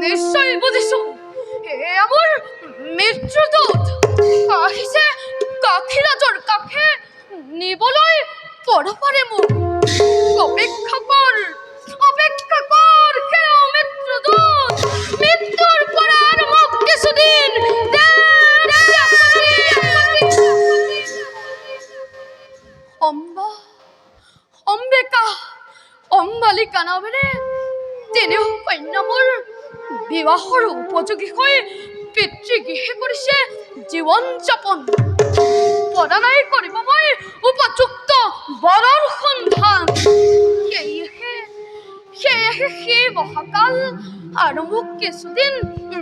নিশ্চয় বুঝিছো আমাৰ মৃত্যুদূত আহিছে কাখিৰাজৰ কাষে নিবলৈ পৰপাৰে মোক অপেক্ষা কৰ হে মৃত্যুদূত মৃত্যুৰ পৰা আৰু মোক কিছুদিন অম্বালিকা নামেৰে তিনিও কন্যা মোৰ বিবাহৰ উপযোগী হৈ পিতৃগৃহে কৰিছে জীৱন যাপন প্ৰদানাই কৰিব মই উপযুক্ত বৰৰ সন্ধান সেয়েহে সেই মহাকাল আৰু মোক কিছুদিন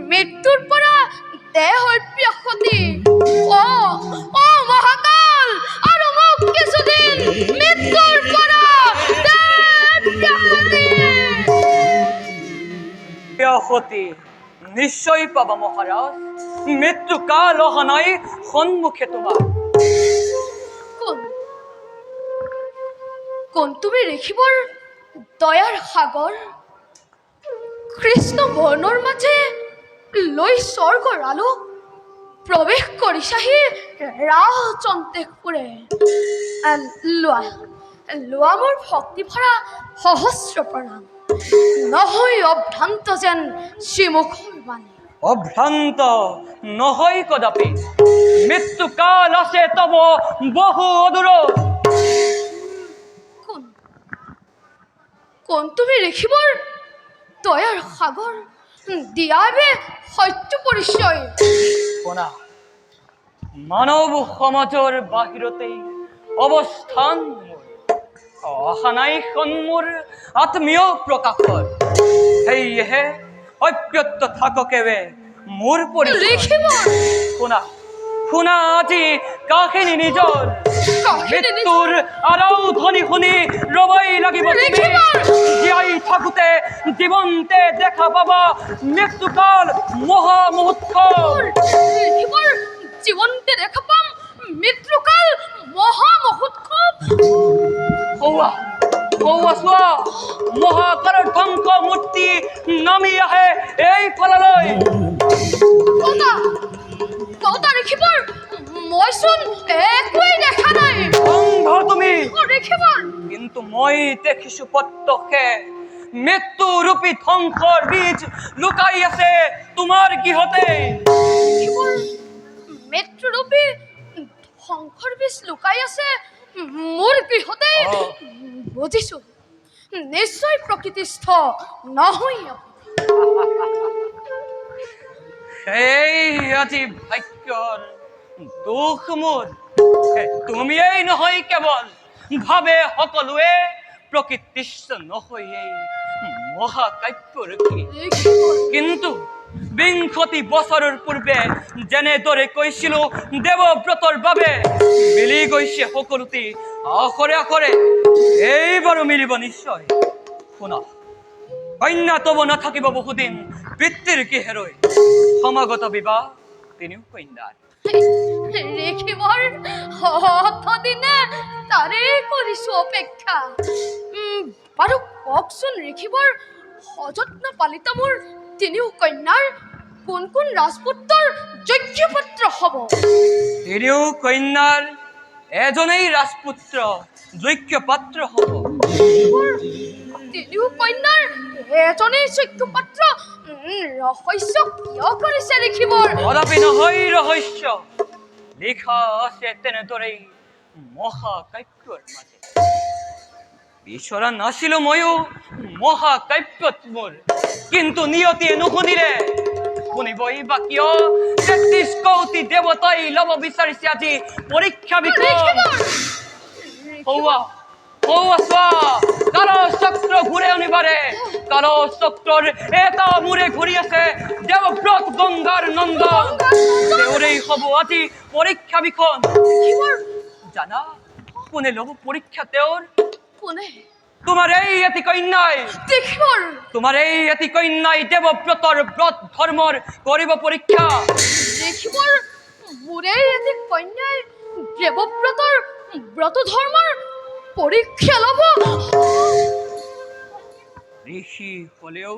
মৃত্যুৰ পৰা দেহ ব্যাহতি অ মহাকাল আৰু মোক কিছুদিন মৃত্যুৰ পৰা ব্যাহতি নিশ্চয় পাবা মহাৰাজ মৃত্যুকাল অহা নাই সন্মুখে তোমাৰ কোন তুমি দেখিবৰ দয়াৰ সাগৰ কৃষ্ণ বৰ্ণৰ মাজে লৈ স্বৰ্গৰ আলোক প্ৰৱেশ কৰিছাহি ৰাজন্তেপুৰে লোৱা মোৰ ভক্তি ভৰা সহস্ৰ প্ৰণাম নহয় অভ্ৰান্ত যেন শ্ৰীমুখৰ বাণী অভ্ৰান্ত নহয় কদাপি মৃত্যুকাল আছে তব বহু অদূৰ কোন তুমি দেখিবৰ দয়াৰ সাগৰ দিয়াবে সত্য পৰিচয় কোনা মানৱ সমাজৰ বাহিৰতেই অৱস্থান অহা নাই মোৰ আত্মীয় প্ৰকাশৰ সেয়েহে অব্যক্ত থাককেবে মোৰ পৰিচয় শুনা আজি কাহিনী নিজৰ মৃত্যুৰ আৰাধনী শুনি ৰবাই লাগিব জীয়াই থাকোঁতে জীৱন্তে দেখা পাবা মৃত্যুকাল মহা মহোৎসৱ জীৱন্তে দেখা পাম মৃত্যুকাল মহা মহোৎসৱ চোৱা মহাকালৰ ধ্বংস মূৰ্তি নামি আহে এই ফাললৈ দেখিবৰ মইচোন একোৱেই দেখা নাই তুমি কিন্তু মই দেখিছো প্ৰত্যক্ষে মৃত্যুৰূপী ধ্বংসৰ বীজ লুকাই আছে তোমাৰ গৃহতে মৃত্যুৰূপী ধ্বংসৰ বীজ লুকাই আছে মোৰ গৃহতে বুজিছো নিশ্চয় প্ৰকৃতিস্থ নহয় সেই আজি ভাগ্যৰ দুখ মোৰ তুমিয়েই নহয় কেৱল ভাবে সকলোৱে প্ৰকৃতিস্থ নহয়ে মহাকাব্যৰ কিন্তু ২০ বছৰৰ পূৰ্বে যেনেদৰে কৈছিলো দেৱব্ৰতৰ বাবে মিলি গৈছে সকলোটি আখৰে আখৰে এইবাৰো মিলিব নিশ্চয় শুনা কন্যা তব নাথাকিব বহুদিন পিতৃৰ গৃহেলৈ সমাগত বিবাহ তিনিও কন্যাৰ দেখিবৰ দিনে তাৰে কৰিছো অপেক্ষা বাৰু কওকচোন দেখিবৰ সযত্ন পালিত মোৰ তিনিও কন্যাৰ কোন কোন ৰাজপুত্ৰৰ যোগ্য পুত্ৰ হ'ব তিনিও কন্যাৰ এজনেই ৰাজপুত্ৰ যোগ্য পাত্ৰ হ'ব তিনিও কন্যাৰ এজনেই যোগ্য পাত্ৰ ৰহস্য কিয় কৰিছে দেখিবৰ কদাপি নহয় ৰহস্য লিখা আছে তেনেদৰেই মহাকাব্যৰ মাজে বিচৰা নাছিলো ময়ো মহাকাব্যত মোৰ কিন্তু নিয়তিয়ে নুশুনিলে শুনিবই বা কিয় ৩৩ কোটি দেৱতাই ল'ব বিচাৰিছে আজি পৰীক্ষা বিষয় কালো চক্ৰ ঘূৰে অনিবাৰে কালো চক্ৰৰ এটা মূৰে ঘূৰি আছে দেৱ দেৱব্ৰত গংগাৰ নন্দন তেওঁৰেই হ'ব আজি পৰীক্ষা বিখন দেখিবৰ জানা কোনে ল'ব পৰীক্ষা তেওঁৰ কোনে তোমাৰ এই এটি কন্যাই দেখিবৰ তোমাৰ এই এটি কন্যাই দেৱব্ৰতৰ ব্ৰত ধৰ্মৰ কৰিব পৰীক্ষা দেখিবৰ মোৰে এটি কন্যাই দেৱব্ৰতৰ ব্ৰত ধৰ্মৰ পৰীক্ষা ল'ব ঋষি হলেও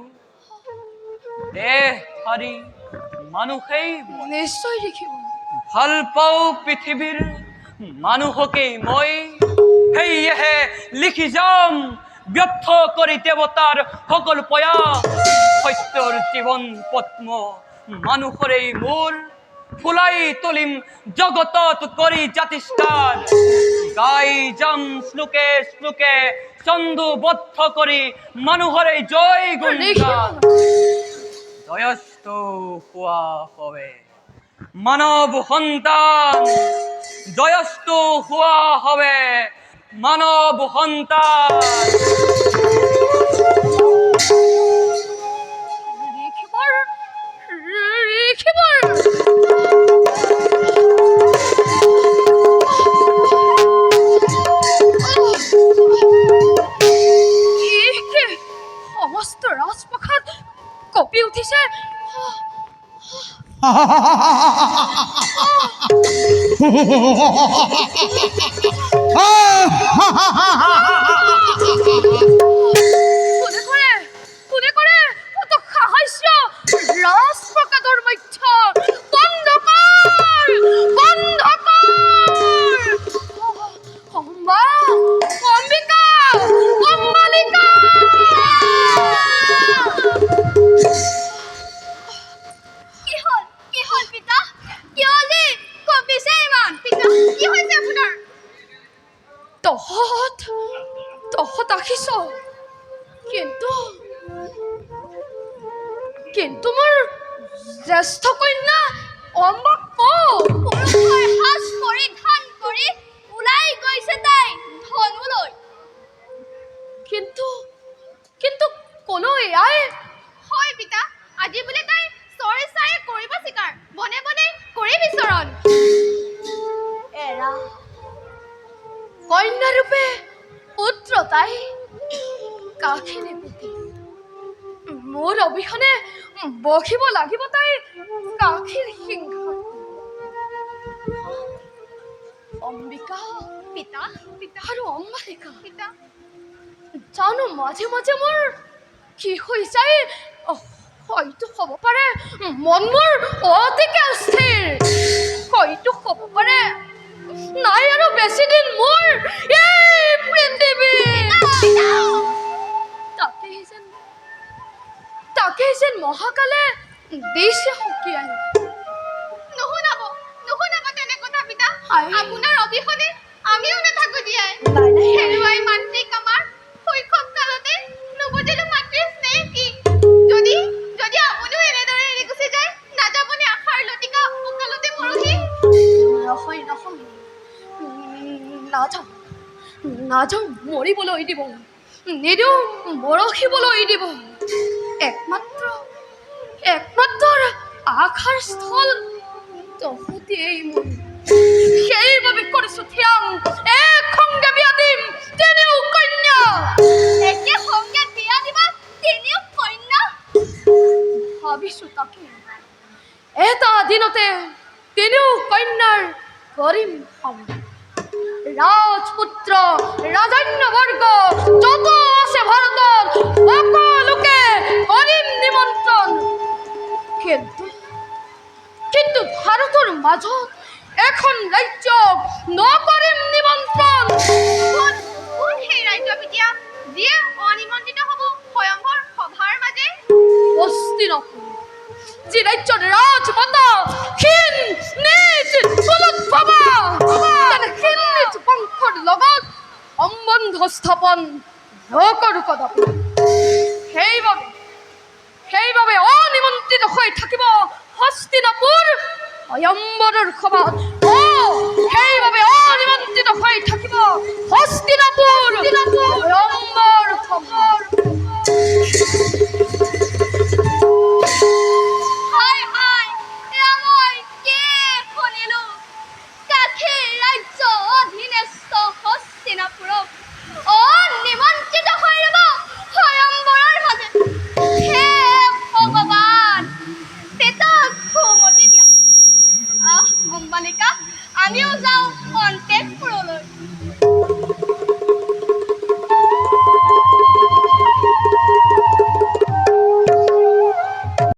দেহ হাৰি মানুহেই নিশ্চয় দেখিব ভাল পাওঁ পৃথিৱীৰ মানুহকেই মই সেয়েহে লিখি যাম ব্যৰ্থ কৰি দেৱতাৰ সকলো প্ৰয়াস সত্যৰ জীৱন পদ্ম মানুহৰেই মূল ফুলাই তুলিম জগতত কৰি জাতিষ্কাৰ গাই যাম শ্লোকে শ্লোকে ছন্দোবদ্ধ কৰি মানুহৰে জয় গুণগান জয়স্ত হোৱা হবে মানৱ সন্তান জয়স্ত হোৱা হবে মানৱ সন্তান দেখিবৰ দেখিবৰ সমস্ত ৰাজপ্ৰসাদ কঁপি উঠিছে কোনে কৰে তোক সাহায্য ৰাজপ্ৰসাদৰ মধ্য বন্ধ কৰ মা অম্বিকা অম্বালিকা কি হ'ল পিতা কিয়লি কঁপিছে ইমান পিতা কি হৈছে আপোনাৰ তহঁত আহিছ কিন্তু মোৰ জ্যেষ্ঠ কন্যা অম্বাক সাজ পৰিধান কৰি ওলাই গৈছে তাই ধনুলৈ কিন্তু কোনো এয়াই হয় পিতা আজি বোলে তাই চৰে চাৰে কৰিব চিকাৰ বনে বনে কৰি বিচৰণ এৰা কন্যা ৰূপে পুত্ৰ তাই কাঠিনে পুতি মোৰ অবিহনে বহিব লাগিব তাই কাঠিৰ সিংহ অম্বিকা পিতা আৰু অম্বালিকা পিতা জানো মাজে মাজে মোৰ কি হৈ যায় হয়তো হ'ব পাৰে মন মোৰ অতিকে অস্থিৰ হয়তো হ'ব পাৰে নাই আৰু বেছি দিন মোৰ এই পৃথিৱী তাকেই যেন মহাকালে দিছে সকীয়াই নুশুনাব তেনে কথা পিতা আপোনাৰ অবিহনে আমিও নাথাকো দিয়াই হেৰুৱাই মাতৃক আমাৰ শৈশৱ কালতে নুবুজিলো মাতৃৰ স্নেহ কি যদি আপুনিও এনেদৰে এৰি গুচি যায় নাযাবনে আশাৰ লতিকা অকালতে মৰহি নহয় নাযাওঁ মৰিবলৈ দিব নিদিওঁ মৰহিবলৈ দিব একমাত্ৰ আশাৰ স্থল তহঁতেই মোৰ সেইবাবে কৰিছো থিয়াং এক সংগে বিয়া দিম তেনেও কন্যা একে সংগে বিয়া দিবা তেনেও কন্যা ভাবিছো তাকে এটা দিনতে তেনেও কন্যাৰ কৰিম সংগ ৰাজপুত্ৰ ৰাজন্যবৰ্গ যত আছে ভাৰতত সকলোকে কৰিম নিমন্ত্ৰণ কিন্তু ভাৰতৰ মাজত এখন ৰাজ্য নকৰিম নিমন্ত্ৰণ কোন সেই ৰাজ্য বিদ্যা যিয়ে অনিমন্ত্ৰিত হ'ব স্বয়ম্বৰ সভাৰ মাজে হস্তিনাপুৰ যি ৰাজ্যৰ ৰাজমাতা ক্ষীণ নিজ কুলোদ্ভৱা তেনে ক্ষীণ নিজ বংশৰ লগত সম্বন্ধ স্থাপন নকৰো কদাপি সেইবাবে অনিমন্ত্ৰিত হৈ থাকিব হস্তিনাপুৰ স্বয়ম্বৰৰ সভাত